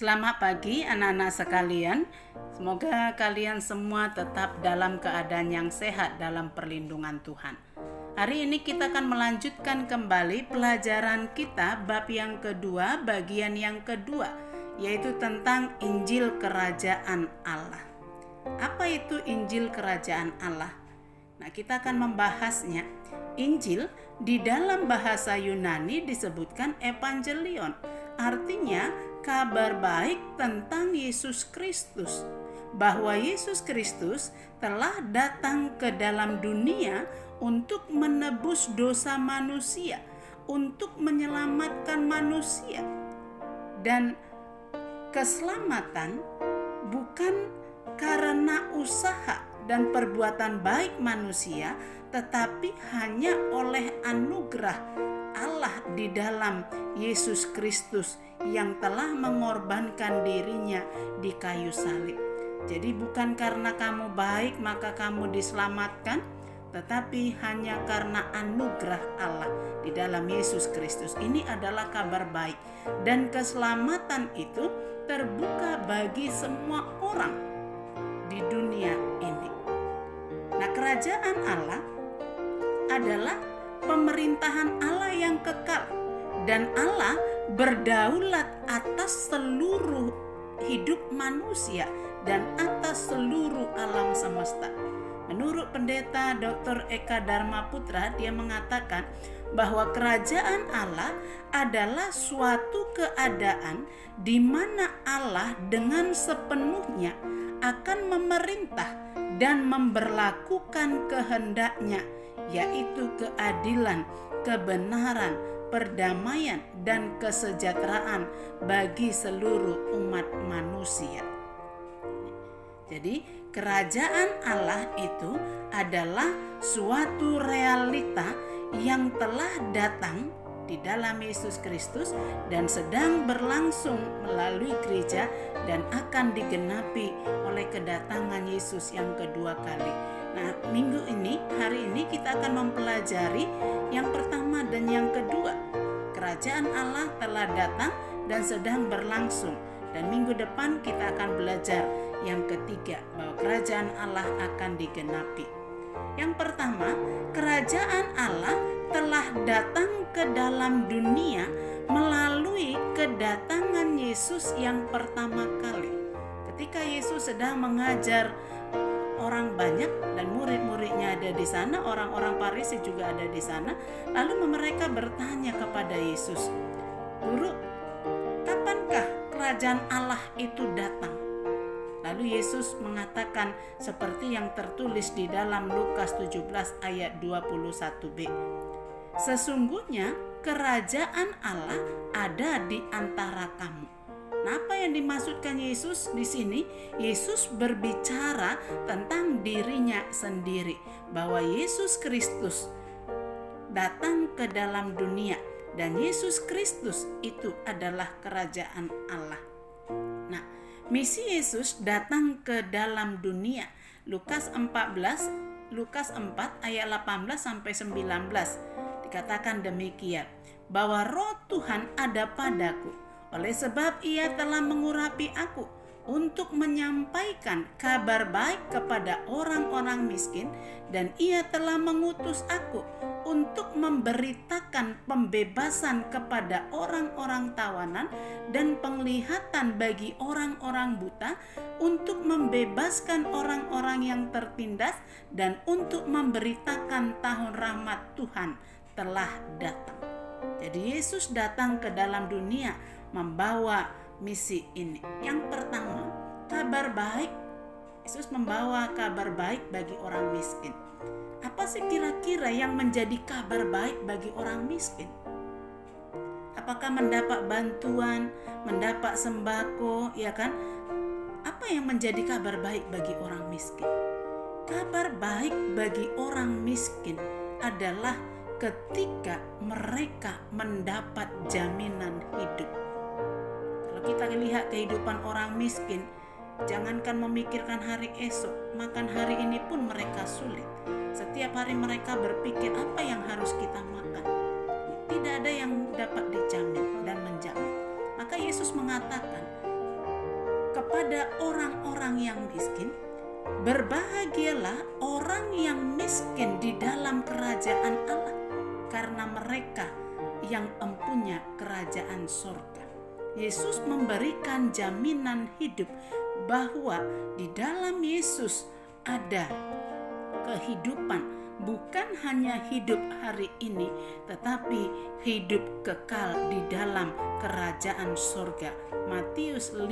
Selamat pagi anak-anak sekalian. Semoga kalian semua tetap dalam keadaan yang sehat dalam perlindungan Tuhan. Hari ini kita akan melanjutkan kembali pelajaran kita bab yang kedua, bagian yang kedua, yaitu tentang Injil Kerajaan Allah. Apa itu Injil Kerajaan Allah? Nah, kita akan membahasnya. Injil di dalam bahasa Yunani disebutkan Evangelion. Artinya kabar baik tentang Yesus Kristus, bahwa Yesus Kristus telah datang ke dalam dunia untuk menebus dosa manusia, untuk menyelamatkan manusia. Dan keselamatan bukan karena usaha dan perbuatan baik manusia, tetapi hanya oleh anugerah Allah di dalam Yesus Kristus yang telah mengorbankan dirinya di kayu salib. Jadi bukan karena kamu baik maka kamu diselamatkan, tetapi hanya karena anugerah Allah di dalam Yesus Kristus. Ini adalah kabar baik, dan keselamatan itu terbuka bagi semua orang di dunia ini. Nah, kerajaan Allah adalah pemerintahan Allah yang kekal, dan Allah berdaulat atas seluruh hidup manusia dan atas seluruh alam semesta. Menurut pendeta Dr. Eka Dharma Putra, dia mengatakan bahwa kerajaan Allah adalah suatu keadaan di mana Allah dengan sepenuhnya akan memerintah dan memberlakukan kehendaknya, yaitu keadilan, kebenaran, perdamaian, dan kesejahteraan bagi seluruh umat manusia. Jadi, kerajaan Allah itu adalah suatu realita yang telah datang di dalam Yesus Kristus dan sedang berlangsung melalui gereja dan akan digenapi oleh kedatangan Yesus yang kedua kali. Nah, hari ini kita akan mempelajari yang pertama dan yang kedua. Kerajaan Allah telah datang dan sedang berlangsung. Dan minggu depan kita akan belajar yang ketiga, bahwa kerajaan Allah akan digenapi. Yang pertama, kerajaan Allah telah datang ke dalam dunia melalui kedatangan Yesus yang pertama kali. Ketika Yesus sedang mengajar orang banyak dan murid-muridnya ada di sana, orang-orang Farisi juga ada di sana. Lalu mereka bertanya kepada Yesus, "Guru, kapankah kerajaan Allah itu datang?" Lalu Yesus mengatakan seperti yang tertulis di dalam Lukas 17 ayat 21b. "Sesungguhnya kerajaan Allah ada di antara kamu." Nah, apa yang dimaksudkan Yesus di sini? Yesus berbicara tentang dirinya sendiri, bahwa Yesus Kristus datang ke dalam dunia dan Yesus Kristus itu adalah kerajaan Allah. Nah, misi Yesus datang ke dalam dunia. Lukas 4 ayat 18 sampai 19 dikatakan demikian, bahwa Roh Tuhan ada padaku, oleh sebab Ia telah mengurapi aku untuk menyampaikan kabar baik kepada orang-orang miskin, dan Ia telah mengutus aku untuk memberitakan pembebasan kepada orang-orang tawanan dan penglihatan bagi orang-orang buta, untuk membebaskan orang-orang yang tertindas, dan untuk memberitakan tahun rahmat Tuhan telah datang. Jadi Yesus datang ke dalam dunia membawa misi ini. Yang pertama, kabar baik. Yesus membawa kabar baik bagi orang miskin. Apa sih kira-kira yang menjadi kabar baik bagi orang miskin? Apakah mendapat bantuan, mendapat sembako, ya kan? Apa yang menjadi kabar baik bagi orang miskin? Kabar baik bagi orang miskin adalah ketika mereka mendapat jaminan hidup. Kalau kita lihat kehidupan orang miskin, jangankan memikirkan hari esok, makan hari ini pun mereka sulit. Setiap hari mereka berpikir apa yang harus kita makan. Tidak ada yang dapat dijamin dan menjamin. Maka Yesus mengatakan, kepada orang-orang yang miskin, berbahagialah orang yang miskin di dalam kerajaan Allah, karena mereka yang empunya kerajaan sorga. Yesus memberikan jaminan hidup bahwa di dalam Yesus ada kehidupan, bukan hanya hidup hari ini, tetapi hidup kekal di dalam kerajaan sorga. Matius 5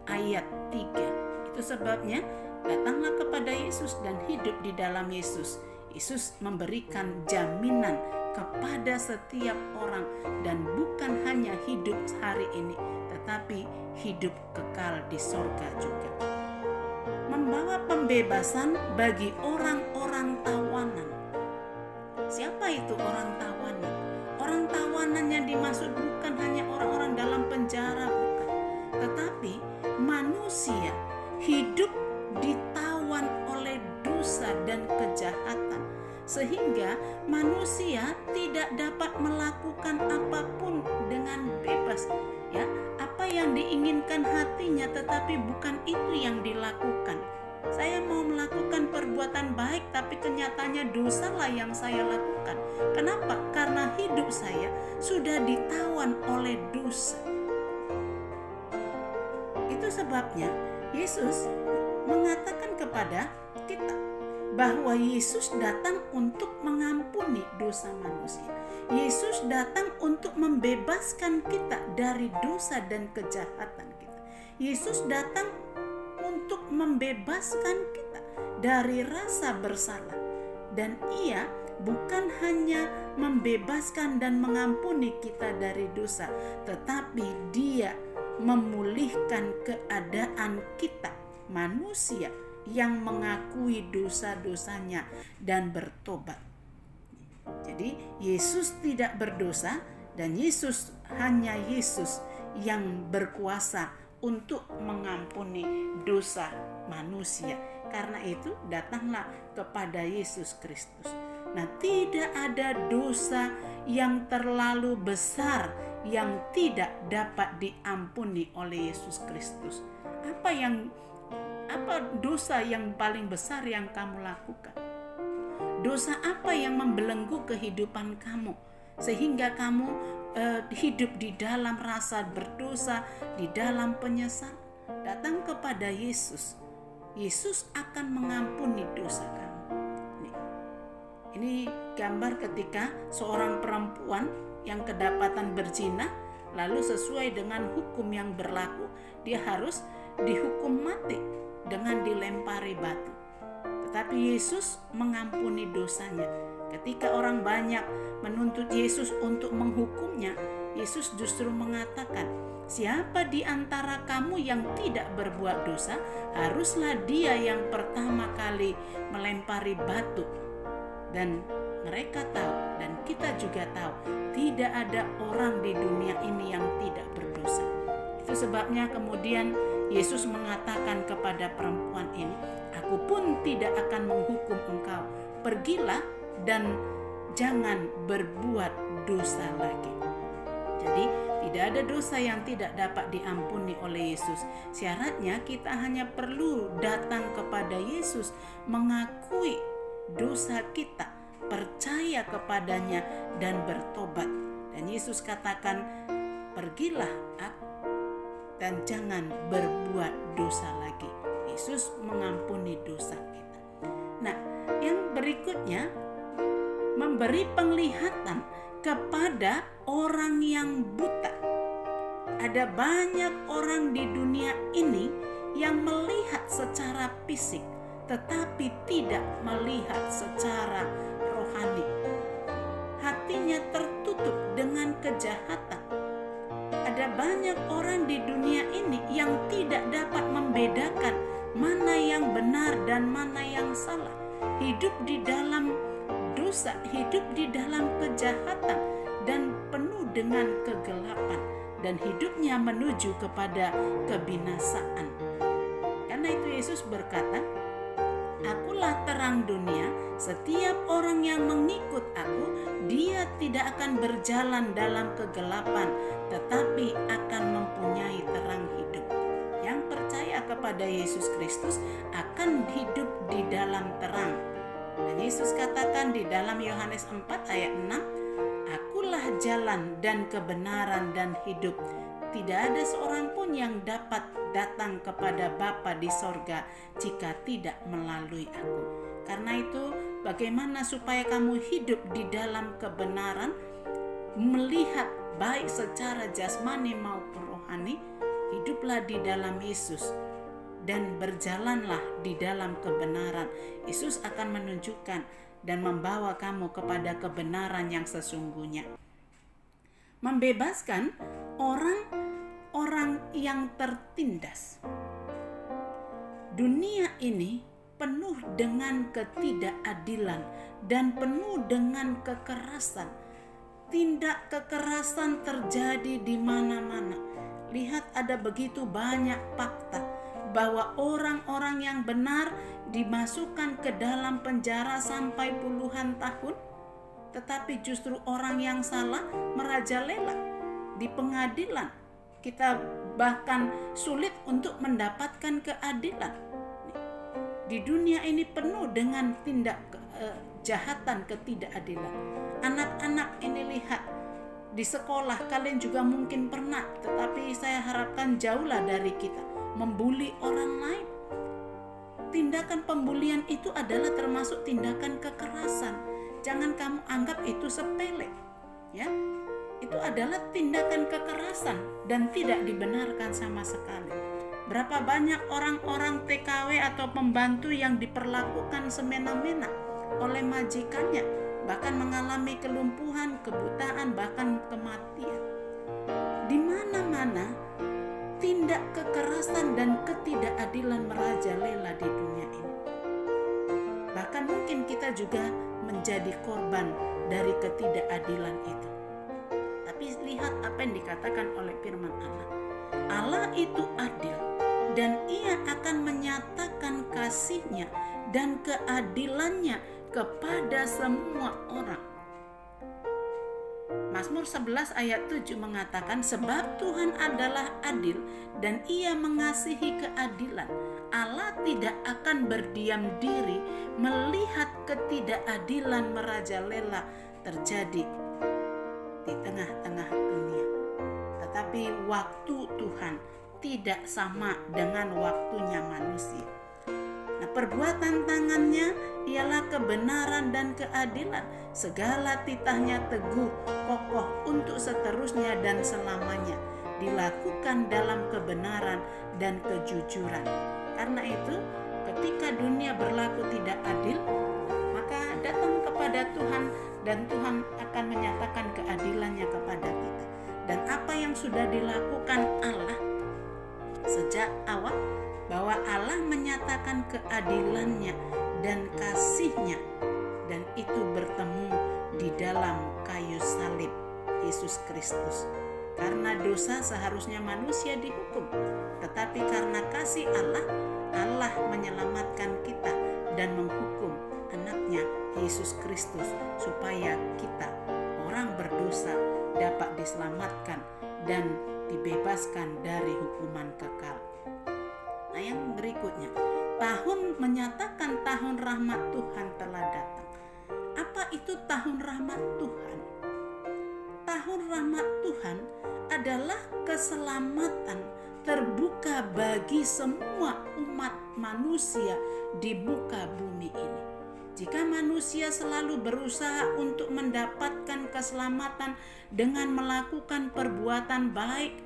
ayat 3. Itu sebabnya datanglah kepada Yesus dan hidup di dalam Yesus. Yesus memberikan jaminan kepada setiap orang, dan bukan hanya hidup hari ini, tetapi hidup kekal di sorga juga. Membawa pembebasan bagi orang-orang tawanan. Siapa itu orang tawanan? Orang tawanan yang dimaksud bukan hanya orang-orang dalam penjara, bukan, tetapi manusia hidup ditawan oleh dosa dan kejahatan, sehingga manusia tidak dapat melakukan apapun dengan bebas, ya, apa yang diinginkan hatinya, tetapi bukan itu yang dilakukan. Saya mau melakukan perbuatan baik, tapi kenyataannya dosalah yang saya lakukan. Kenapa? Karena hidup saya sudah ditawan oleh dosa. Itu sebabnya Yesus mengatakan kepada kita bahwa Yesus datang untuk mengampuni dosa manusia. Yesus datang untuk membebaskan kita dari dosa dan kejahatan kita. Yesus datang untuk membebaskan kita dari rasa bersalah. Dan Ia bukan hanya membebaskan dan mengampuni kita dari dosa, tetapi Dia memulihkan keadaan kita, manusia yang mengakui dosa-dosanya dan bertobat. Jadi Yesus tidak berdosa, dan hanya Yesus yang berkuasa untuk mengampuni dosa manusia. Karena itu datanglah kepada Yesus Kristus. Nah, tidak ada dosa yang terlalu besar yang tidak dapat diampuni oleh Yesus Kristus. Apa dosa yang paling besar yang kamu lakukan? Dosa apa yang membelenggu kehidupan kamu sehingga kamu hidup di dalam rasa berdosa, di dalam penyesalan? Datang kepada Yesus. Yesus akan mengampuni dosa kamu. Ini gambar ketika seorang perempuan yang kedapatan berzina, lalu sesuai dengan hukum yang berlaku, dia harus dihukum mati dengan dilempari batu. Tetapi Yesus mengampuni dosanya. Ketika orang banyak menuntut Yesus untuk menghukumnya, Yesus justru mengatakan, siapa di antara kamu yang tidak berbuat dosa, haruslah dia yang pertama kali melempari batu. Dan mereka tahu, dan kita juga tahu, tidak ada orang di dunia ini yang tidak berdosa. Itu sebabnya kemudian Yesus mengatakan kepada perempuan ini, aku pun tidak akan menghukum engkau. Pergilah dan jangan berbuat dosa lagi. Jadi tidak ada dosa yang tidak dapat diampuni oleh Yesus. Syaratnya kita hanya perlu datang kepada Yesus, mengakui dosa kita, percaya kepadanya dan bertobat. Dan Yesus katakan, pergilah dan jangan berbuat dosa lagi. Yesus mengampuni dosa kita. Nah, yang berikutnya, memberi penglihatan kepada orang yang buta. Ada banyak orang di dunia ini yang melihat secara fisik, tetapi tidak melihat secara rohani. Hatinya tertutup dengan kejahatan. Ada banyak orang di dunia ini yang tidak dapat membedakan mana yang benar dan mana yang salah. Hidup di dalam dosa, hidup di dalam kejahatan dan penuh dengan kegelapan, dan hidupnya menuju kepada kebinasaan. Karena itu Yesus berkata, akulah terang dunia, setiap orang yang mengikut aku, dia tidak akan berjalan dalam kegelapan, tetapi akan mempunyai terang hidup. Yang percaya kepada Yesus Kristus akan hidup di dalam terang. Dan Yesus katakan di dalam Yohanes 4 ayat 6, "Akulah jalan dan kebenaran dan hidup. Tidak ada seorang pun yang dapat datang kepada Bapa di sorga jika tidak melalui aku." Karena itu, bagaimana supaya kamu hidup di dalam kebenaran, melihat baik secara jasmani maupun rohani? Hiduplah di dalam Yesus dan berjalanlah di dalam kebenaran. Yesus akan menunjukkan dan membawa kamu kepada kebenaran yang sesungguhnya. Membebaskan orang-orang yang tertindas. Dunia ini penuh dengan ketidakadilan dan penuh dengan kekerasan. Tindak kekerasan terjadi di mana-mana. Lihat, ada begitu banyak fakta bahwa orang-orang yang benar dimasukkan ke dalam penjara sampai puluhan tahun, tetapi justru orang yang salah merajalela di pengadilan. Kita bahkan sulit untuk mendapatkan keadilan. Di dunia ini penuh dengan tindak kejahatan, ketidakadilan. Anak-anak ini, lihat, di sekolah kalian juga mungkin pernah, tetapi saya harapkan jauhlah dari kita membuli orang lain. Tindakan pembulian itu adalah termasuk tindakan kekerasan. Jangan kamu anggap itu sepele, ya. Itu adalah tindakan kekerasan dan tidak dibenarkan sama sekali. Berapa banyak orang-orang TKW atau pembantu yang diperlakukan semena-mena oleh majikannya, bahkan mengalami kelumpuhan, kebutaan, bahkan kematian. Di mana-mana tindak kekerasan dan ketidakadilan merajalela di dunia ini. Bahkan mungkin kita juga menjadi korban dari ketidakadilan itu. Tapi lihat apa yang dikatakan oleh firman Allah. Allah itu adil dan Ia akan menyatakan kasih-Nya dan keadilannya kepada semua orang. Mazmur 11 ayat 7 mengatakan, "Sebab Tuhan adalah adil dan Ia mengasihi keadilan. Allah tidak akan berdiam diri melihat ketidakadilan merajalela terjadi di tengah-tengah dunia." Tetapi waktu Tuhan tidak sama dengan waktunya manusia. Nah, perbuatan tangannya ialah kebenaran dan keadilan. Segala titahnya teguh, kokoh untuk seterusnya dan selamanya. Dilakukan dalam kebenaran dan kejujuran. Karena itu, ketika dunia berlaku tidak adil, maka datang kepada Tuhan dan Tuhan akan menyatakan keadilannya kepada kita. Dan apa yang sudah dilakukan Allah sejak awal, bahwa Allah menyatakan keadilannya dan kasih-Nya, dan itu bertemu di dalam kayu salib Yesus Kristus. Karena dosa seharusnya manusia dihukum, tetapi karena kasih Allah, Allah menyelamatkan kita dan menghukum anaknya Yesus Kristus, supaya kita orang berdosa dapat diselamatkan dan dibebaskan dari hukuman kekal. Nah, yang berikutnya, menyatakan tahun rahmat Tuhan telah datang. Apa itu tahun rahmat Tuhan? Tahun rahmat Tuhan adalah keselamatan terbuka bagi semua umat manusia di muka bumi ini. Jika manusia selalu berusaha untuk mendapatkan keselamatan dengan melakukan perbuatan baik,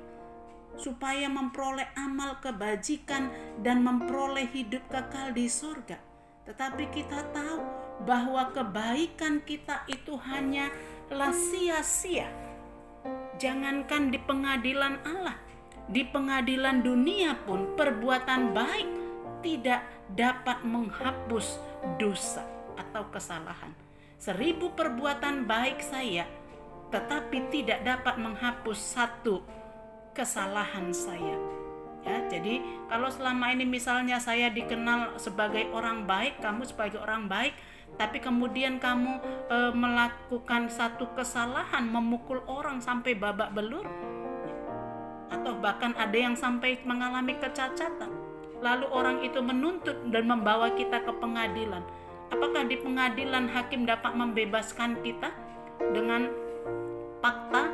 supaya memperoleh amal kebajikan dan memperoleh hidup kekal di surga. Tetapi kita tahu bahwa kebaikan kita itu hanyalah sia-sia. Jangankan di pengadilan Allah, di pengadilan dunia pun perbuatan baik tidak dapat menghapus dosa atau kesalahan. 1000 perbuatan baik saya, tetapi tidak dapat menghapus satu kesalahan saya. Ya, jadi kalau selama ini misalnya saya dikenal sebagai orang baik, kamu sebagai orang baik, tapi kemudian kamu melakukan satu kesalahan, memukul orang sampai babak belur, atau bahkan ada yang sampai mengalami kecacatan, lalu orang itu menuntut dan membawa kita ke pengadilan. Apakah di pengadilan hakim dapat membebaskan kita dengan fakta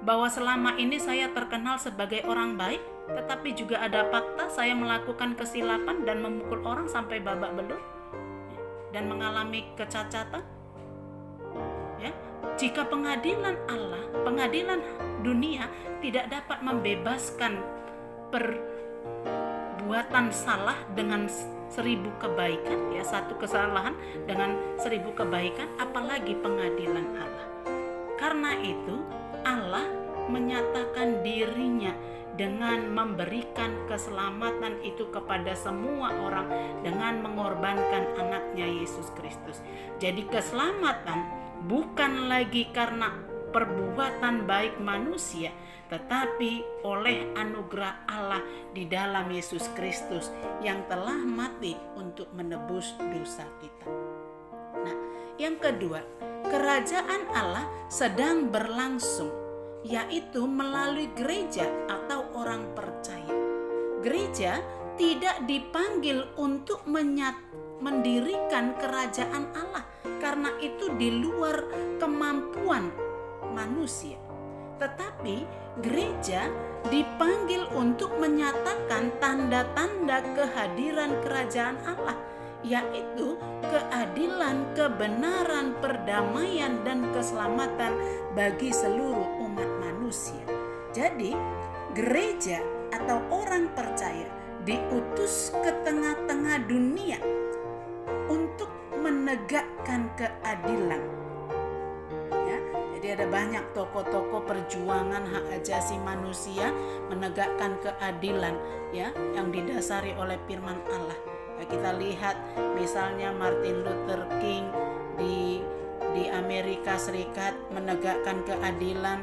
bahwa selama ini saya terkenal sebagai orang baik, tetapi juga ada fakta saya melakukan kesilapan dan memukul orang sampai babak belur dan mengalami kecacatan? Ya, jika pengadilan Allah, pengadilan dunia tidak dapat membebaskan perbuatan salah dengan 1000 kebaikan, ya, satu kesalahan dengan 1000 kebaikan, apalagi pengadilan Allah. Karena itu Allah menyatakan dirinya dengan memberikan keselamatan itu kepada semua orang dengan mengorbankan anaknya Yesus Kristus. Jadi keselamatan bukan lagi karena perbuatan baik manusia, tetapi oleh anugerah Allah di dalam Yesus Kristus yang telah mati untuk menebus dosa kita. Nah, yang kedua, kerajaan Allah sedang berlangsung, yaitu melalui gereja atau orang percaya. Gereja tidak dipanggil untuk mendirikan kerajaan Allah, karena itu di luar kemampuan manusia. Tetapi gereja dipanggil untuk menyatakan tanda-tanda kehadiran kerajaan Allah, yaitu keadilan, kebenaran, perdamaian, dan keselamatan bagi seluruh umat manusia. Jadi, gereja atau orang percaya diutus ke tengah-tengah dunia untuk menegakkan keadilan. Ya, jadi ada banyak tokoh-tokoh perjuangan hak asasi manusia menegakkan keadilan, ya, yang didasari oleh firman Allah. Kita lihat misalnya Martin Luther King di Amerika Serikat menegakkan keadilan,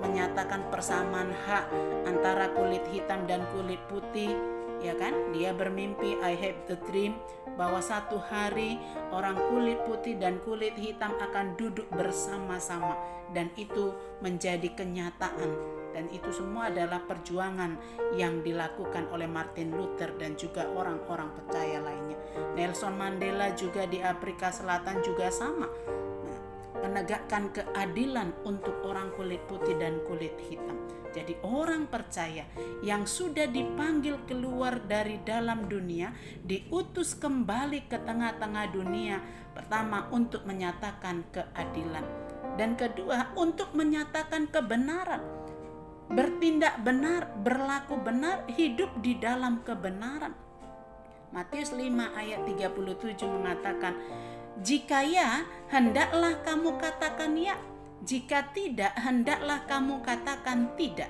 menyatakan persamaan hak antara kulit hitam dan kulit putih, ya kan? Dia bermimpi, I have the dream, bahwa satu hari orang kulit putih dan kulit hitam akan duduk bersama-sama, dan itu menjadi kenyataan. Dan itu semua adalah perjuangan yang dilakukan oleh Martin Luther dan juga orang-orang percaya lainnya. Nelson Mandela juga di Afrika Selatan juga sama, menegakkan keadilan untuk orang kulit putih dan kulit hitam. Jadi orang percaya yang sudah dipanggil keluar dari dalam dunia diutus kembali ke tengah-tengah dunia, pertama untuk menyatakan keadilan, dan kedua untuk menyatakan kebenaran. Bertindak benar, berlaku benar, hidup di dalam kebenaran. Matius 5 ayat 37 mengatakan, jika ya, hendaklah kamu katakan ya. Jika tidak, hendaklah kamu katakan tidak.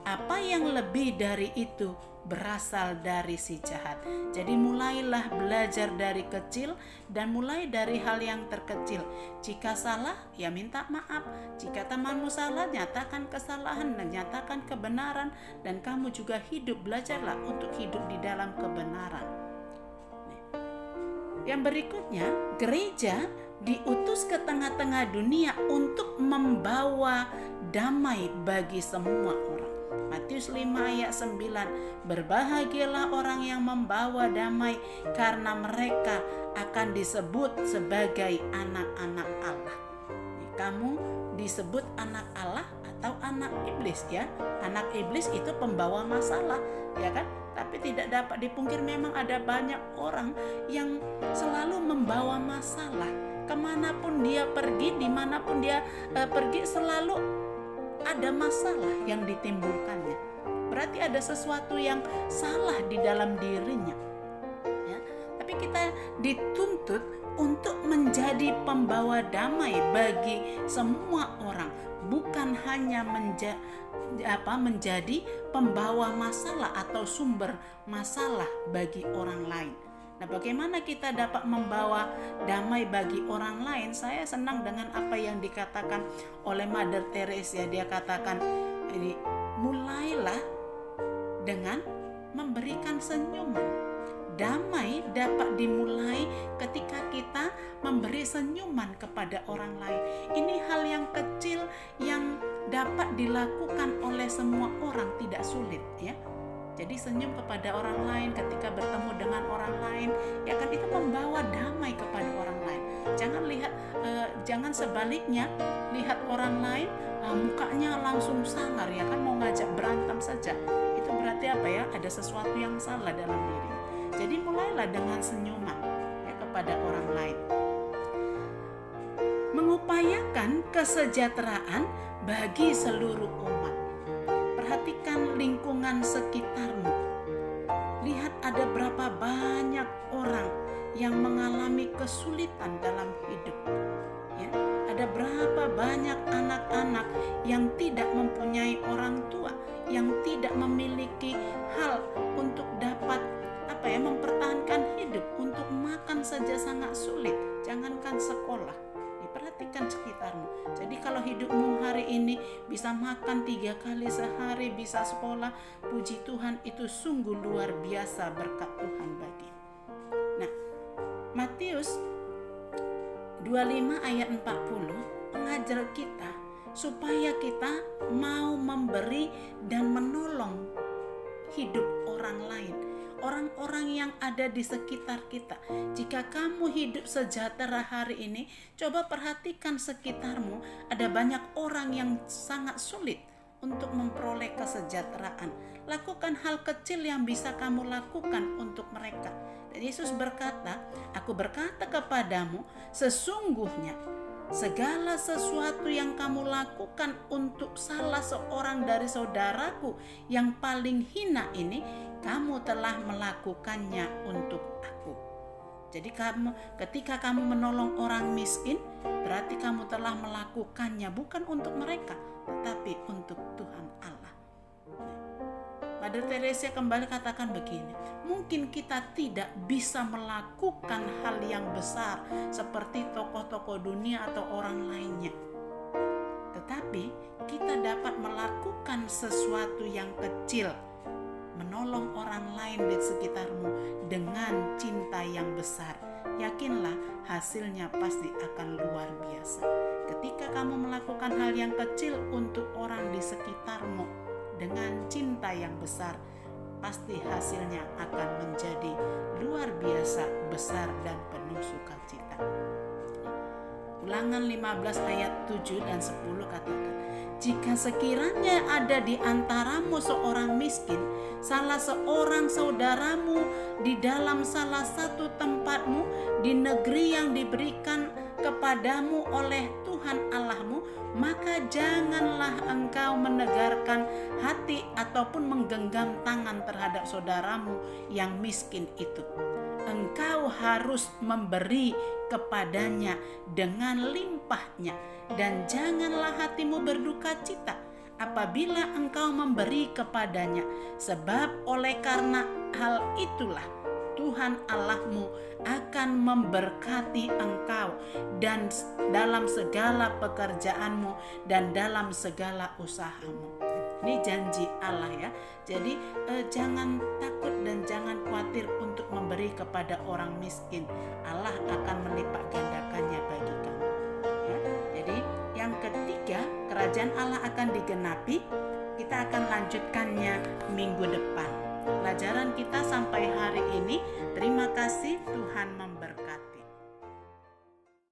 Apa yang lebih dari itu berasal dari si jahat. Jadi mulailah belajar dari kecil dan mulai dari hal yang terkecil. Jika salah, ya minta maaf. Jika temanmu salah, nyatakan kesalahan dan nyatakan kebenaran. Dan kamu juga hidup, belajarlah untuk hidup di dalam kebenaran. Yang berikutnya, gereja diutus ke tengah-tengah dunia untuk membawa damai bagi semua orang. Matius 5 ayat 9, berbahagialah orang yang membawa damai, karena mereka akan disebut sebagai anak-anak Allah. Kamu disebut anak Allah atau anak iblis, ya. Anak iblis itu pembawa masalah, ya kan? Tapi tidak dapat dipungkir memang ada banyak orang yang selalu membawa masalah. Kemanapun dia pergi, dimanapun dia pergi, selalu ada masalah yang ditimbulkannya. Berarti ada sesuatu yang salah di dalam dirinya, ya. Tapi kita dituntut untuk menjadi pembawa damai bagi semua orang, bukan hanya menjadi pembawa masalah atau sumber masalah bagi orang lain. Nah, bagaimana kita dapat membawa damai bagi orang lain? Saya senang dengan apa yang dikatakan oleh Mother Teresa. Dia katakan, ini mulailah dengan memberikan senyuman. Damai dapat dimulai ketika kita memberi senyuman kepada orang lain. Ini hal yang kecil yang dapat dilakukan oleh semua orang, tidak sulit, ya. Jadi senyum kepada orang lain ketika bertemu dengan orang lain, ya kan, itu membawa damai kepada orang lain. Jangan sebaliknya, lihat orang lain mukanya langsung sangar, ya kan, mau ngajak berantem saja. Itu berarti apa ya? Ada sesuatu yang salah dalam diri. Jadi mulailah dengan senyuman ya kepada orang lain. Mengupayakan kesejahteraan bagi seluruh umat. Perhatikan lingkungan sekitarmu. Lihat ada berapa banyak orang yang mengalami kesulitan dalam hidup. Ya, ada berapa banyak anak-anak yang tidak mempunyai orang tua, yang tidak memiliki hal untuk dapat mempertahankan hidup, untuk makan saja sangat sulit, jangankan sekolah. Perhatikan sekitarmu. Jadi kalau hidupmu hari ini bisa makan 3 kali sehari, bisa sekolah, puji Tuhan, itu sungguh luar biasa berkat Tuhan bagi. Nah, Matius 25 ayat 40 mengajar kita supaya kita mau memberi dan menolong hidup orang lain, orang-orang yang ada di sekitar kita. Jika kamu hidup sejahtera hari ini, coba perhatikan sekitarmu. Ada banyak orang yang sangat sulit untuk memperoleh kesejahteraan. Lakukan hal kecil yang bisa kamu lakukan untuk mereka. Dan Yesus berkata, "Aku berkata kepadamu, sesungguhnya segala sesuatu yang kamu lakukan untuk salah seorang dari saudaraku yang paling hina ini, kamu telah melakukannya untuk aku." Jadi ketika kamu menolong orang miskin, berarti kamu telah melakukannya bukan untuk mereka, tetapi untuk Tuhan Allah. Mother Teresa kembali katakan begini, mungkin kita tidak bisa melakukan hal yang besar seperti tokoh-tokoh dunia atau orang lainnya, tetapi kita dapat melakukan sesuatu yang kecil, menolong orang lain di sekitarmu dengan cinta yang besar. Yakinlah hasilnya pasti akan luar biasa. Ketika kamu melakukan hal yang kecil untuk orang di sekitarmu dengan cinta yang besar, pasti hasilnya akan menjadi luar biasa besar dan penuh sukacita. Ulangan 15 ayat 7 dan 10 katakan, "Jika sekiranya ada di antaramu seorang miskin, salah seorang saudaramu di dalam salah satu tempatmu di negeri yang diberikan kepadamu oleh Tuhan Allahmu, maka janganlah engkau menegarkan hati ataupun menggenggam tangan terhadap saudaramu yang miskin itu. Engkau harus memberi kepadanya dengan limpahnya, dan janganlah hatimu berduka cita apabila engkau memberi kepadanya, sebab oleh karena hal itulah Tuhan Allahmu akan memberkati engkau dan dalam segala pekerjaanmu dan dalam segala usahamu." Ini janji Allah ya. Jadi jangan takut dan jangan khawatir untuk memberi kepada orang miskin. Allah akan melipat gandakannya bagi kamu. Ya. Jadi yang ketiga, kerajaan Allah akan digenapi. Kita akan lanjutkannya minggu depan. Pelajaran kita sampai hari ini. Terima kasih, Tuhan memberkati.